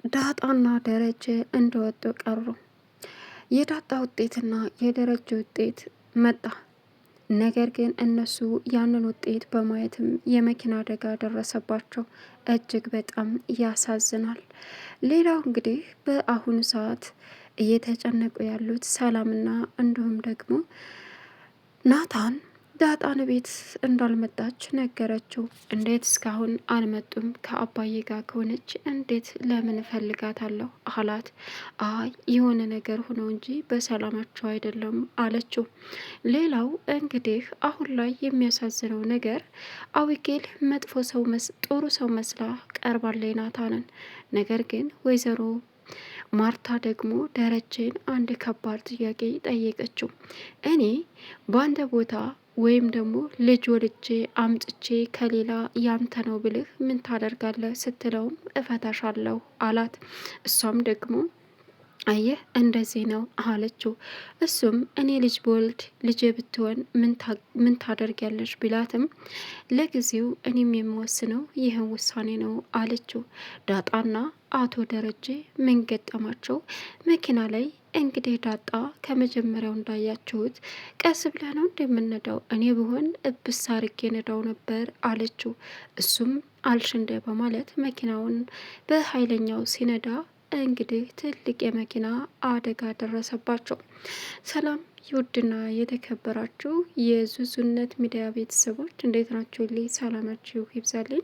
ዳጣና ደረጀ እንደወጡ ቀሩ። የዳጣ ውጤትና የደረጀ ውጤት መጣ። ነገር ግን እነሱ ያንን ውጤት በማየትም የመኪና አደጋ ደረሰባቸው። እጅግ በጣም ያሳዝናል። ሌላው እንግዲህ በአሁኑ ሰዓት እየተጨነቁ ያሉት ሰላምና እንዲሁም ደግሞ ናታን ዳጣን ቤት እንዳልመጣች ነገረችው። እንዴት እስካሁን አልመጡም? ከአባዬ ጋር ከሆነች እንዴት ለምን እፈልጋታለሁ አላት። አይ የሆነ ነገር ሆኖ እንጂ በሰላማቸው አይደለም አለችው። ሌላው እንግዲህ አሁን ላይ የሚያሳዝነው ነገር አዊጌል መጥፎ ሰው ጥሩ ሰው መስላ ቀርባለች ናታንን። ነገር ግን ወይዘሮ ማርታ ደግሞ ደረጀን አንድ ከባድ ጥያቄ ጠየቀችው። እኔ በአንተ ቦታ ወይም ደግሞ ልጅ ወልጄ አምጥቼ ከሌላ ያንተ ነው ብልህ ምን ታደርጋለህ? ስትለውም እፈታሻለሁ አላት። እሷም ደግሞ አየህ እንደዚህ ነው አለችው። እሱም እኔ ልጅ በወልድ ልጄ ብትሆን ምን ታደርጊያለሽ ቢላትም ለጊዜው እኔም የምወስነው ይህን ውሳኔ ነው አለችው። ዳጣና አቶ ደረጀ ምን ገጠማቸው? መኪና ላይ እንግዲህ ዳጣ ከመጀመሪያው እንዳያችሁት ቀስ ብለህ ነው እንደምንነዳው፣ እኔ ብሆን እብስ አርጌ ነዳው ነበር አለችው። እሱም አልሽ እንደ በማለት መኪናውን በኃይለኛው ሲነዳ እንግዲህ ትልቅ የመኪና አደጋ ደረሰባቸው። ሰላም ውድና የተከበራችሁ የዙዙነት ሚዲያ ቤተሰቦች እንዴት ናችሁ? ልይ ሰላማችሁ ይብዛልኝ።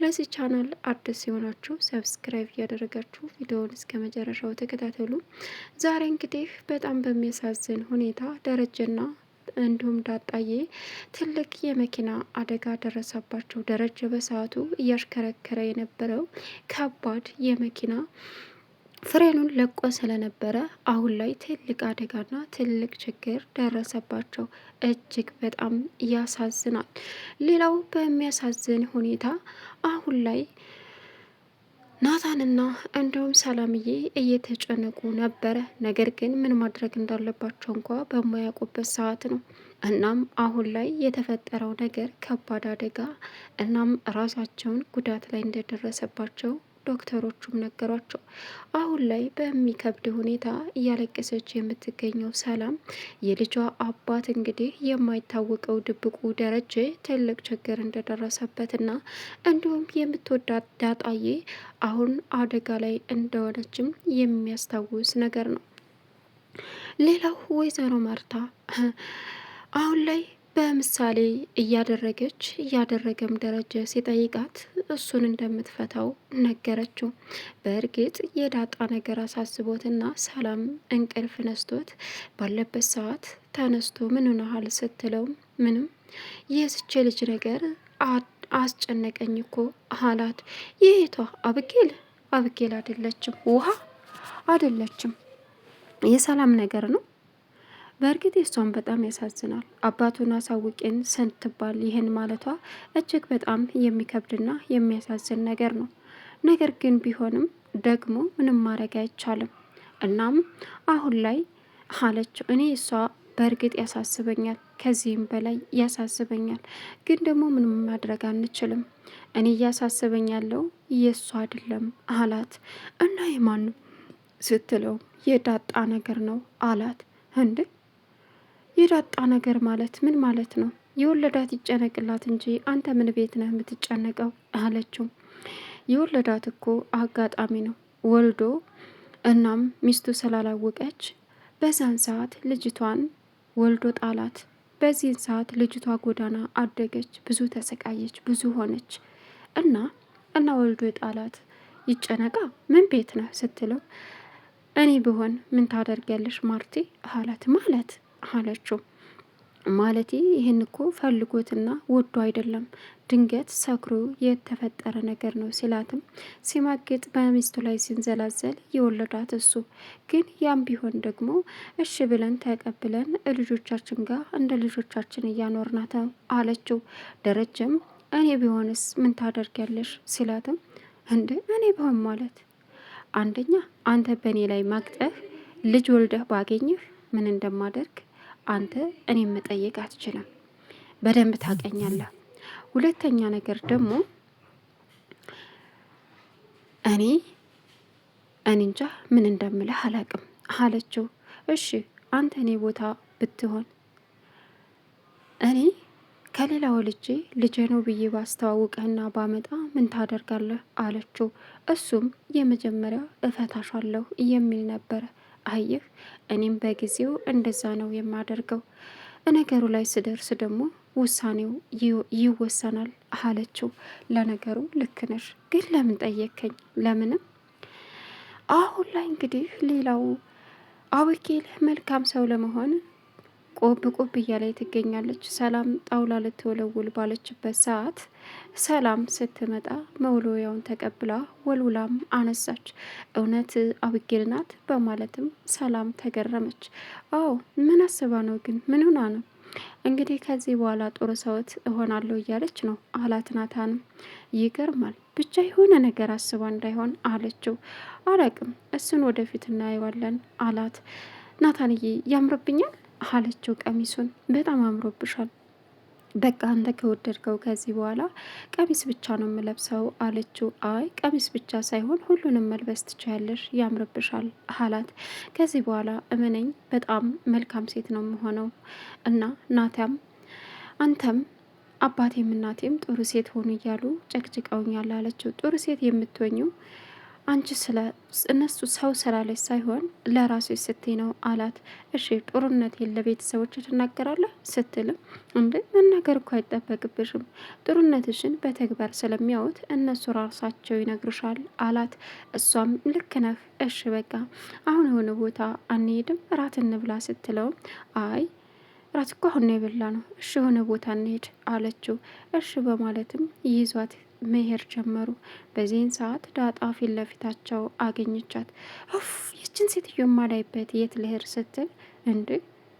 ለዚህ ቻናል አዲስ የሆናችሁ ሰብስክራይብ እያደረጋችሁ ቪዲዮውን እስከ መጨረሻው ተከታተሉ። ዛሬ እንግዲህ በጣም በሚያሳዝን ሁኔታ ደረጀና እንዲሁም ዳጣዬ ትልቅ የመኪና አደጋ ደረሰባቸው። ደረጀ በሰዓቱ እያሽከረከረ የነበረው ከባድ የመኪና ፍሬኑን ለቆ ስለነበረ አሁን ላይ ትልቅ አደጋና ትልቅ ችግር ደረሰባቸው። እጅግ በጣም ያሳዝናል። ሌላው በሚያሳዝን ሁኔታ አሁን ላይ ናታንና እንዲሁም ሰላምዬ እየተጨነቁ ነበረ። ነገር ግን ምን ማድረግ እንዳለባቸው እንኳ በማያውቁበት ሰዓት ነው። እናም አሁን ላይ የተፈጠረው ነገር ከባድ አደጋ እናም ራሳቸውን ጉዳት ላይ እንደደረሰባቸው ዶክተሮቹም ነገሯቸው። አሁን ላይ በሚከብድ ሁኔታ እያለቀሰች የምትገኘው ሰላም የልጇ አባት እንግዲህ የማይታወቀው ድብቁ ደረጀ ትልቅ ችግር እንደደረሰበትና እንዲሁም የምትወዳት ዳጣዬ አሁን አደጋ ላይ እንደሆነችም የሚያስታውስ ነገር ነው። ሌላው ወይዘሮ ማርታ አሁን ላይ በምሳሌ እያደረገም ደረጀ ሲጠይቃት እሱን እንደምትፈታው ነገረችው። በእርግጥ የዳጣ ነገር አሳስቦትና ሰላም እንቅልፍ ነስቶት ባለበት ሰዓት ተነስቶ ምን ሆነሃል ስትለው ምንም የስቼ ልጅ ነገር አስጨነቀኝ እኮ አላት። ይሄቷ አብጌል አይደለችም፣ ውሃ አይደለችም፣ የሰላም ነገር ነው። በእርግጥ የሷን በጣም ያሳዝናል። አባቱን አሳውቄን ስንትባል ይህን ማለቷ እጅግ በጣም የሚከብድና የሚያሳዝን ነገር ነው። ነገር ግን ቢሆንም ደግሞ ምንም ማድረግ አይቻልም። እናም አሁን ላይ አለችው እኔ እሷ በእርግጥ ያሳስበኛል፣ ከዚህም በላይ ያሳስበኛል። ግን ደግሞ ምንም ማድረግ አንችልም። እኔ እያሳስበኛለው የእሷ አይደለም አላት። እና የማን ስትለው የዳጣ ነገር ነው አላት። እንዴ የዳጣ ነገር ማለት ምን ማለት ነው? የወለዳት ይጨነቅላት እንጂ አንተ ምን ቤት ነህ የምትጨነቀው አለችው። የወለዳት እኮ አጋጣሚ ነው ወልዶ፣ እናም ሚስቱ ስላላወቀች በዛን ሰዓት ልጅቷን ወልዶ ጣላት። በዚህን ሰዓት ልጅቷ ጎዳና አደገች፣ ብዙ ተሰቃየች፣ ብዙ ሆነች እና ወልዶ ጣላት። ይጨነቃ ምን ቤት ነህ ስትለው እኔ ብሆን ምን ታደርጊያለሽ ማርቴ አላት። ማለት አለችው። ማለቴ ይህን እኮ ፈልጎትና ወዶ አይደለም፣ ድንገት ሰክሮ የተፈጠረ ነገር ነው ሲላትም ሲማግጥ በሚስቱ ላይ ሲንዘላዘል የወለዳት እሱ ግን ያም ቢሆን ደግሞ እሺ ብለን ተቀብለን ልጆቻችን ጋር እንደ ልጆቻችን እያኖርናት አለችው። ደረጀም እኔ ቢሆንስ ምን ታደርጊያለሽ ሲላትም እንደ እኔ ቢሆን ማለት አንደኛ አንተ በእኔ ላይ ማግጠህ ልጅ ወልደህ ባገኘህ ምን እንደማደርግ አንተ እኔም መጠየቅ አትችልም፣ በደንብ ታውቀኛለህ። ሁለተኛ ነገር ደግሞ እኔ እኔ እንጃ ምን እንደምልህ አላቅም አለችው። እሺ አንተ እኔ ቦታ ብትሆን እኔ ከሌላው ልጄ ነው ብዬ ባስተዋውቅህና ባመጣ ምን ታደርጋለህ አለችው። እሱም የመጀመሪያ እፈታሻለሁ የሚል ነበረ። አየህ እኔም በጊዜው እንደዛ ነው የማደርገው፣ ነገሩ ላይ ስደርስ ደግሞ ውሳኔው ይወሰናል አለችው። ለነገሩ ልክ ነሽ፣ ግን ለምን ጠየከኝ? ለምንም። አሁን ላይ እንግዲህ ሌላው አቢጌል መልካም ሰው ለመሆን ቆብ እያላይ ትገኛለች። ሰላም ጣውላ ልትወለውል ባለችበት ሰዓት ሰላም ስትመጣ መወልወያውን ተቀብላ ወልውላም አነሳች። እውነት አቢጌል ናት በማለትም ሰላም ተገረመች። አዎ ምን አስባ ነው ግን? ምን ሆና ነው? እንግዲህ ከዚህ በኋላ ጥሩ ሰውት እሆናለሁ እያለች ነው አላት ናታንም። ይገርማል ብቻ የሆነ ነገር አስባ እንዳይሆን አለችው። አላቅም እሱን ወደፊት እናየዋለን አላት። ናታንዬ ያምርብኛል አለችው። ቀሚሱን በጣም አምሮብሻል፣ በቃ አንተ ከወደድከው ከዚህ በኋላ ቀሚስ ብቻ ነው የምለብሰው አለችው። አይ ቀሚስ ብቻ ሳይሆን ሁሉንም መልበስ ትችያለሽ፣ ያምርብሻል አላት። ከዚህ በኋላ እመነኝ በጣም መልካም ሴት ነው የምሆነው እና ናታም አንተም አባቴም እናቴም ጥሩ ሴት ሆኑ እያሉ ጨቅጭቀውኛል አለችው። ጥሩ ሴት የምትሆኙ አንቺ እነሱ ሰው ስላለች ሳይሆን ለራስሽ ስትይ ነው አላት። እሺ ጥሩነቴን ለቤተሰቦች ትናገራለህ ስትልም እንዴ መናገር እኮ አይጠበቅብሽም፣ ጥሩነትሽን በተግባር ስለሚያዩት እነሱ ራሳቸው ይነግሩሻል አላት። እሷም ልክ ነህ፣ እሺ በቃ አሁን የሆነ ቦታ አንሄድም እራት እንብላ ስትለውም አይ ራት እኮ አሁን ነው የበላ ነው፣ እሺ የሆነ ቦታ እንሄድ አለችው። እሺ በማለትም ይዟት መሄድ ጀመሩ። በዚህን ሰዓት ዳጣ ፊት ለፊታቸው አገኘቻት። ኡፍ ይችን ሴትዮ ማላይበት የት ልሄድ ስትል እንዴ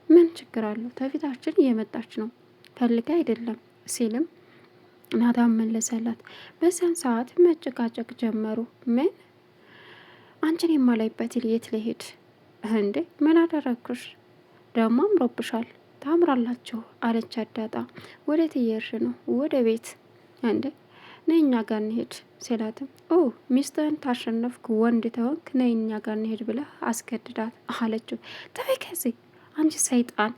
ምን ችግር አለው ተፊታችን እየመጣች ነው ፈልጋ አይደለም ሲልም ናታን መለሰላት። በዚያን ሰዓት መጨቃጨቅ ጀመሩ። ምን አንቺን የማላይበት የት ልሄድ እንዴ ምን አደረግኩሽ? ደግሞ አምሮብሻል፣ ታምራላችሁ አለቻት ዳጣ። ወዴት እየሄድሽ ነው? ወደ ቤት። እንዴ ነይ እኛ ጋር እንሄድ ሲላትም ኦ ሚስትህን ታሸነፍክ ወንድ ተወንክ ነይ እኛ ጋር እንሄድ ብለህ አስገድዳት አለችው። ተበይ ከዚህ አንቺ ሰይጣን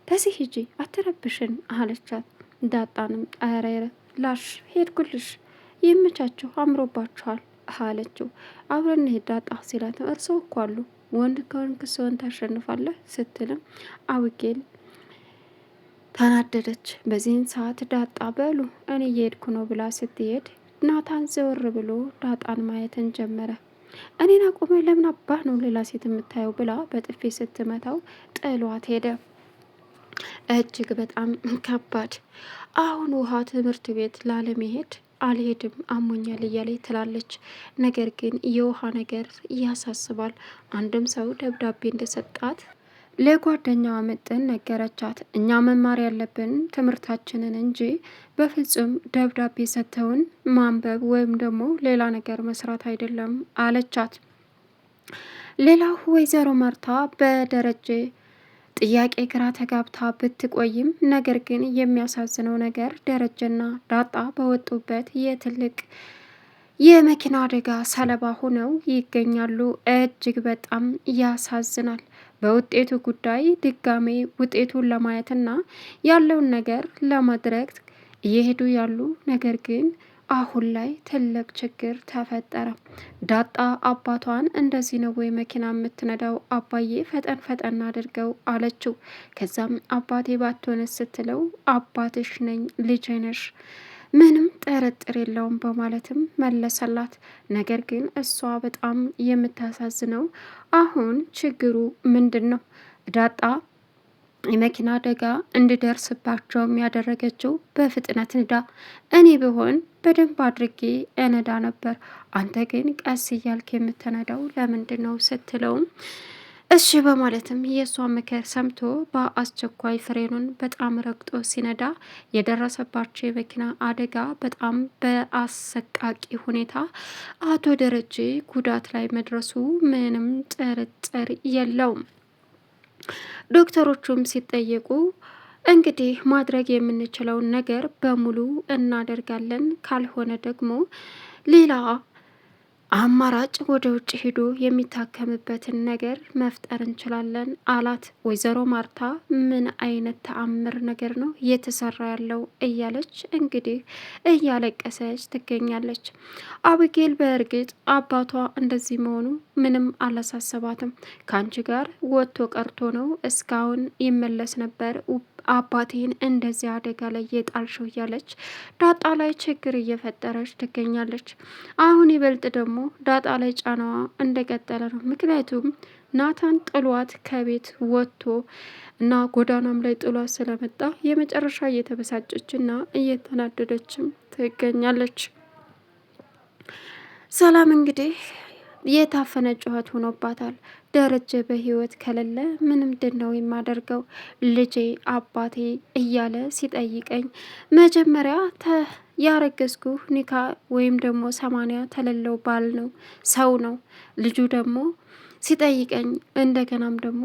ከዚህ ሂጂ አትረብሽን አለቻት። ዳጣንም አረረ ላሽ ሄድኩልሽ ይመቻችሁ አምሮባችኋል አለችው። አብረን እንሄድ ዳጣ ሲላትም እርስዎ እኮ አሉ ወንድ ከሆንክ ሰውን ታሸንፋለህ ስትልም አቢጌል ተናደደች። በዚህን ሰዓት ዳጣ በሉ እኔ እየሄድኩ ነው ብላ ስትሄድ ናታን ዘወር ብሎ ዳጣን ማየትን ጀመረ። እኔን አቁመ ለምን አባህ ነው ሌላ ሴት የምታየው ብላ በጥፊ ስትመታው ጥሏት ሄደ። እጅግ በጣም ከባድ። አሁን ውሃ ትምህርት ቤት ላለመሄድ አልሄድም አሞኛል እያለች ትላለች። ነገር ግን የውሃ ነገር ያሳስባል። አንድም ሰው ደብዳቤ እንደሰጣት ለጓደኛዋ ምጥን ነገረቻት። እኛ መማር ያለብን ትምህርታችንን እንጂ በፍጹም ደብዳቤ ሰጥተውን ማንበብ ወይም ደግሞ ሌላ ነገር መስራት አይደለም አለቻት። ሌላው ወይዘሮ ማርታ በደረጀ ጥያቄ ግራ ተጋብታ ብትቆይም ነገር ግን የሚያሳዝነው ነገር ደረጀና ዳጣ በወጡበት የትልቅ የመኪና አደጋ ሰለባ ሆነው ይገኛሉ። እጅግ በጣም ያሳዝናል። በውጤቱ ጉዳይ ድጋሜ ውጤቱን ለማየትና ያለውን ነገር ለማድረግ እየሄዱ ያሉ፣ ነገር ግን አሁን ላይ ትልቅ ችግር ተፈጠረ። ዳጣ አባቷን እንደዚህ ነው ወይ መኪና የምትነዳው? አባዬ ፈጠን ፈጠን አድርገው አለችው። ከዛም አባቴ ባትሆንስ ስትለው አባትሽ ነኝ ልጄ ነሽ ምንም ጥርጥር የለውም በማለትም መለሰላት። ነገር ግን እሷ በጣም የምታሳዝነው አሁን ችግሩ ምንድን ነው? ዳጣ የመኪና አደጋ እንድደርስባቸውም ያደረገችው በፍጥነት ንዳ። እኔ ብሆን በደንብ አድርጌ እነዳ ነበር፣ አንተ ግን ቀስ እያልክ የምትነዳው ለምንድን ነው ስትለውም እሺ በማለትም የእሷ ምክር ሰምቶ በአስቸኳይ ፍሬኑን በጣም ረግጦ ሲነዳ የደረሰባቸው የመኪና አደጋ በጣም በአሰቃቂ ሁኔታ አቶ ደረጀ ጉዳት ላይ መድረሱ ምንም ጥርጥር የለውም። ዶክተሮቹም ሲጠየቁ እንግዲህ ማድረግ የምንችለውን ነገር በሙሉ እናደርጋለን፣ ካልሆነ ደግሞ ሌላ አማራጭ ወደ ውጭ ሄዶ የሚታከምበትን ነገር መፍጠር እንችላለን አላት። ወይዘሮ ማርታ ምን አይነት ተአምር ነገር ነው እየተሰራ ያለው እያለች እንግዲህ እያለቀሰች ትገኛለች። አብጌል በእርግጥ አባቷ እንደዚህ መሆኑ ምንም አላሳሰባትም። ከአንቺ ጋር ወጥቶ ቀርቶ ነው እስካሁን ይመለስ ነበር አባቴን እንደዚህ አደጋ ላይ የጣልሽው እያለች ዳጣ ላይ ችግር እየፈጠረች ትገኛለች። አሁን ይበልጥ ደግሞ ዳጣ ላይ ጫናዋ እንደቀጠለ ነው። ምክንያቱም ናታን ጥሏት ከቤት ወጥቶ እና ጎዳናም ላይ ጥሏት ስለመጣ የመጨረሻ እየተበሳጨች እና እየተናደደችም ትገኛለች። ሰላም እንግዲህ የታፈነ ጩኸት ሆኖባታል። ደረጀ በህይወት ከሌለ ምንድን ነው የማደርገው? ልጄ አባቴ እያለ ሲጠይቀኝ መጀመሪያ ያረገዝኩ ኒካ ወይም ደግሞ 80 ተለለው ባል ነው ሰው ነው። ልጁ ደግሞ ሲጠይቀኝ እንደገናም ደግሞ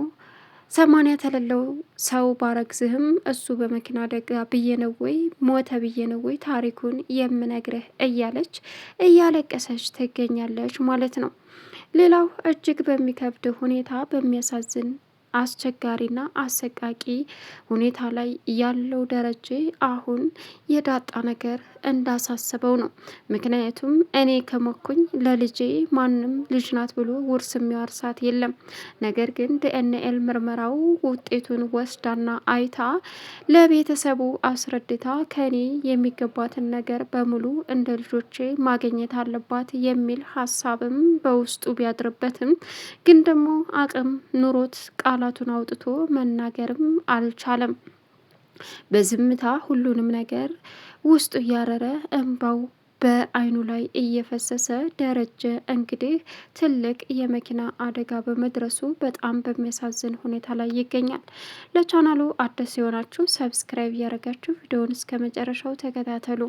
80 ተለለው ሰው ባረግዝህም እሱ በመኪና አደጋ ብዬ ነው ወይ ሞተ ብዬ ነው ወይ ታሪኩን የምነግርህ እያለች እያለቀሰች ትገኛለች ማለት ነው። ሌላው እጅግ በሚከብድ ሁኔታ በሚያሳዝን አስቸጋሪና አሰቃቂ ሁኔታ ላይ ያለው ደረጀ አሁን የዳጣ ነገር እንዳሳሰበው ነው። ምክንያቱም እኔ ከሞኩኝ ለልጄ ማንም ልጅ ናት ብሎ ውርስ የሚዋርሳት የለም። ነገር ግን ዲኤንኤ ምርመራው ውጤቱን ወስዳና አይታ ለቤተሰቡ አስረድታ ከኔ የሚገባትን ነገር በሙሉ እንደ ልጆቼ ማግኘት አለባት የሚል ሀሳብም በውስጡ ቢያድርበትም ግን ደግሞ አቅም ኑሮት ቃላቱን አውጥቶ መናገርም አልቻለም። በዝምታ ሁሉንም ነገር ውስጡ እያረረ እንባው በአይኑ ላይ እየፈሰሰ ደረጀ እንግዲህ ትልቅ የመኪና አደጋ በመድረሱ በጣም በሚያሳዝን ሁኔታ ላይ ይገኛል። ለቻናሉ አዲስ የሆናችሁ ሰብስክራይብ እያደረጋችሁ ቪዲዮውን እስከ መጨረሻው ተከታተሉ።